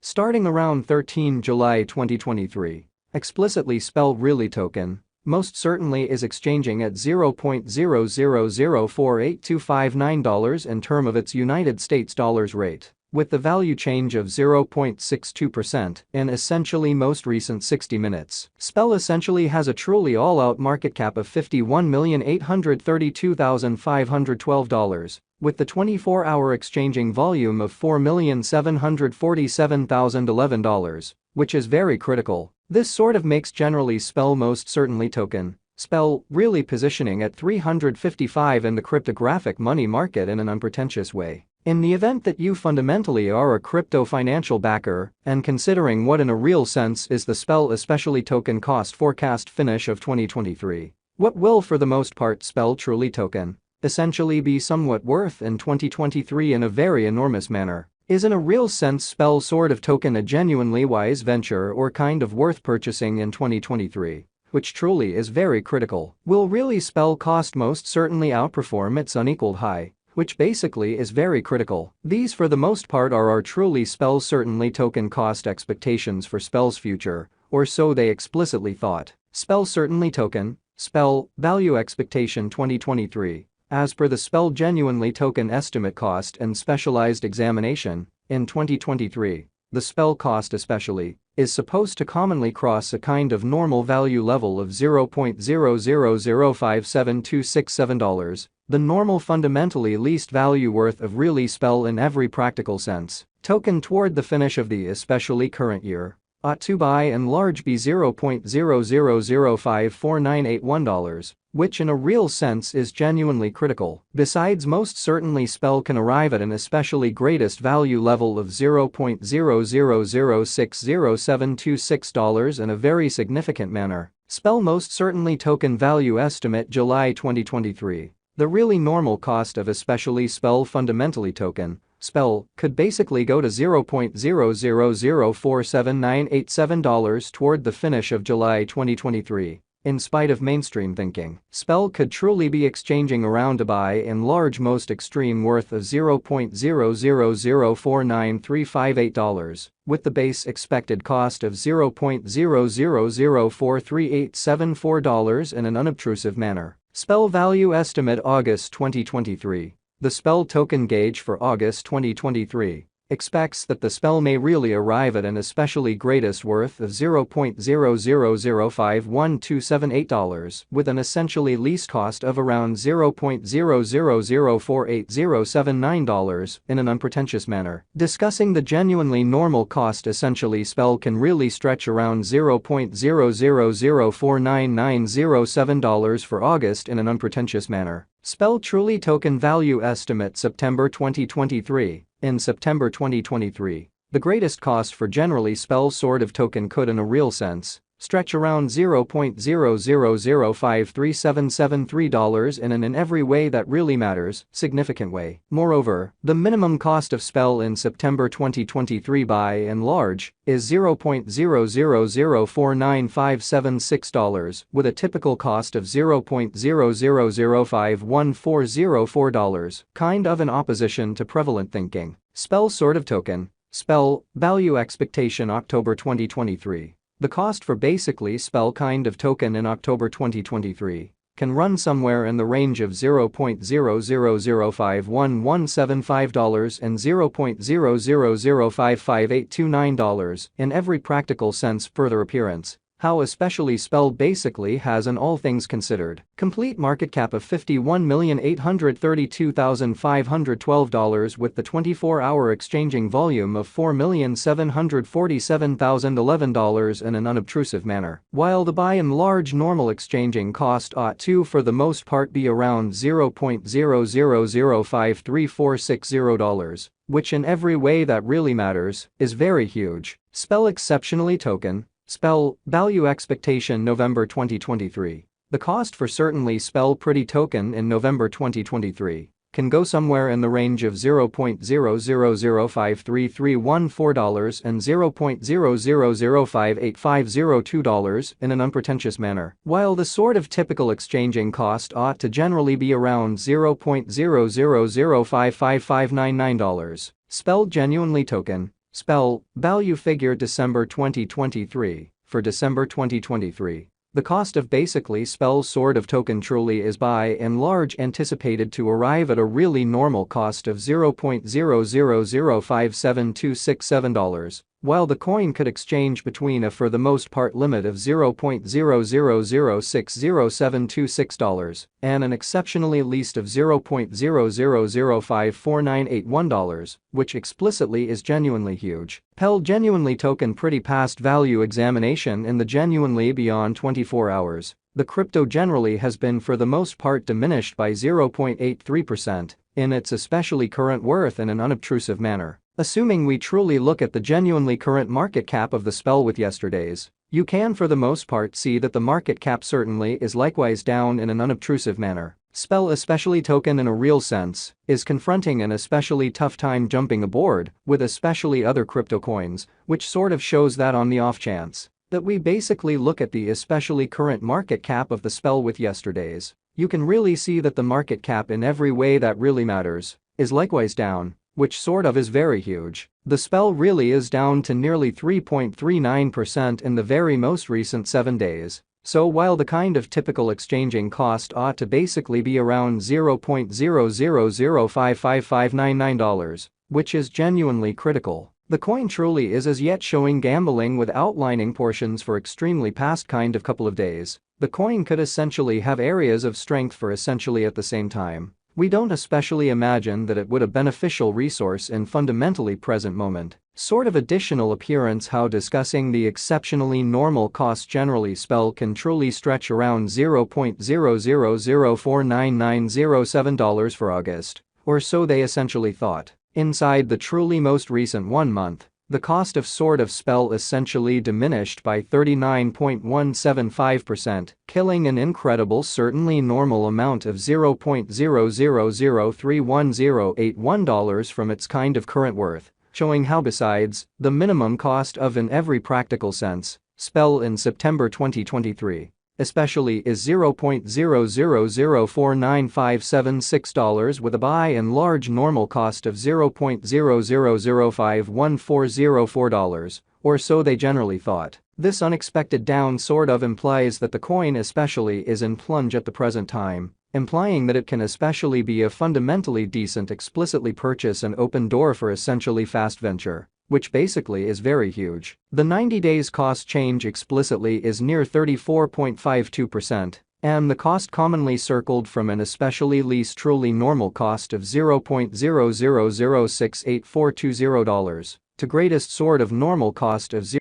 Starting around 13 July 2023. Explicitly spell really token most certainly is exchanging at $0.0004825 in term of its United States dollars rate, with the value change of 0.62% in essentially most recent 60 minutes. Spell essentially has a truly all-out market cap of $51,832,512, with the 24-hour exchanging volume of $4,747,011, which is very critical. This sort of makes generally spell most certainly token spell really positioning at 355 in the cryptographic money market in an unpretentious way. In the event that you fundamentally are a crypto financial backer and considering what in a real sense is the spell especially token cost forecast finish of 2023, what will for the most part spell truly token essentially be somewhat worth in 2023 in a very enormous manner? Is in a real sense spell sort of token a genuinely wise venture or kind of worth purchasing in 2023? Which truly is very critical. Will really spell cost most certainly outperform its unequaled high? Which basically is very critical. These for the most part are our truly spell certainly token cost expectations for spell's future, or so they explicitly thought. Spell certainly token, spell, value expectation 2023. As per the spell genuinely token estimate cost and specialized examination, in 2023, the spell cost especially is supposed to commonly cross a kind of normal value level of $0.000572667, the normal fundamentally least value worth of really spell in every practical sense. Token toward the finish of the especially current year ought to by and large be $0.0005498, which in a real sense is genuinely critical. Besides, most certainly spell can arrive at an especially greatest value level of $0.000600726 in a very significant manner. Spell most certainly token value estimate July 2023. The really normal cost of especially spell fundamentally token spell could basically go to $0.0004797 toward the finish of July 2023. In spite of mainstream thinking, spell could truly be exchanging around a by and large most extreme worth of $0.0004938, with the base expected cost of $0.0004387 in an unobtrusive manner. Spell value estimate August 2023. The spell token gauge for August 2023 expects that the spell may really arrive at an especially greatest worth of $0.0005128, with an essentially least cost of around $0.0004879 in an unpretentious manner. Discussing the genuinely normal cost essentially spell can really stretch around $0.0004997 for August in an unpretentious manner. Spell truly token value estimate September 2023. In September 2023, the greatest cost for generally spell sort of token could in a real sense stretch around $0.000537773 in an in every way that really matters, significant way. Moreover, the minimum cost of spell in September 2023 by and large is $0.0004956, with a typical cost of $0.000514004, kind of in opposition to prevalent thinking. Spell sort of token, spell, value expectation October 2023. The cost for basically spell kind of token in October 2023 can run somewhere in the range of $0.0005175 and $0.000552829 in every practical sense. Further appearance. How especially spell basically has an all things considered complete market cap of $51,832,512 with the 24-hour exchanging volume of $4,747,011 in an unobtrusive manner, while the by and large normal exchanging cost ought to for the most part be around $0.0005346, which in every way that really matters is very huge. Spell exceptionally token. Spell, value expectation November 2023. The cost for certainly spell pretty token in November 2023 can go somewhere in the range of $0.000533114 and $0.0005850 in an unpretentious manner, while the sort of typical exchanging cost ought to generally be around $0.000555599. Spell genuinely token. Spell, value figure December 2023. For December 2023, the cost of basically Spell's sort of token truly is by and large anticipated to arrive at a really normal cost of $0.0005726 while the coin could exchange between a for the most part limit of $0.000602726 and an exceptionally least of $0.0005498 which explicitly is genuinely huge. Spell genuinely token pretty past value examination in the genuinely beyond 24 hours. The crypto generally has been for the most part diminished by 0.83% in its especially current worth in an unobtrusive manner. Assuming we truly look at the genuinely current market cap of the Spell with yesterday's, you can for the most part see that the market cap certainly is likewise down in an unobtrusive manner. Spell especially token in a real sense is confronting an especially tough time jumping aboard with especially other crypto coins, which sort of shows that on the off chance that we basically look at the especially current market cap of the Spell with yesterday's, you can really see that the market cap in every way that really matters is likewise down, which sort of is very huge. The Spell really is down to nearly 3.39% in the very most recent 7 days. So while the kind of typical exchanging cost ought to basically be around $0.000555599, which is genuinely critical, the coin truly is as yet showing gambling with outlining portions for extremely past kind of couple of days. The coin could essentially have areas of strength for essentially at the same time. We don't especially imagine that it would a beneficial resource in fundamentally present moment. Sort of additional appearance how discussing the exceptionally normal cost generally Spell can truly stretch around $0.000499907 for August, or so they essentially thought. Inside the truly most recent 1 month, the cost of sort of Spell essentially diminished by 39.175%, killing an incredible certainly normal amount of $0.0003108 from its kind of current worth, showing how besides the minimum cost of in every practical sense, Spell in September 2023 especially is $0.0004956 with a by and large normal cost of $0.000514004, or so they generally thought. This unexpected down sort of implies that the coin especially is in plunge at the present time, implying that it can especially be a fundamentally decent explicitly purchase and open door for essentially fast venture, which basically is very huge. The 90 days cost change explicitly is near 34.52%, and the cost commonly circled from an especially least truly normal cost of $0.0006842 to greatest sort of normal cost of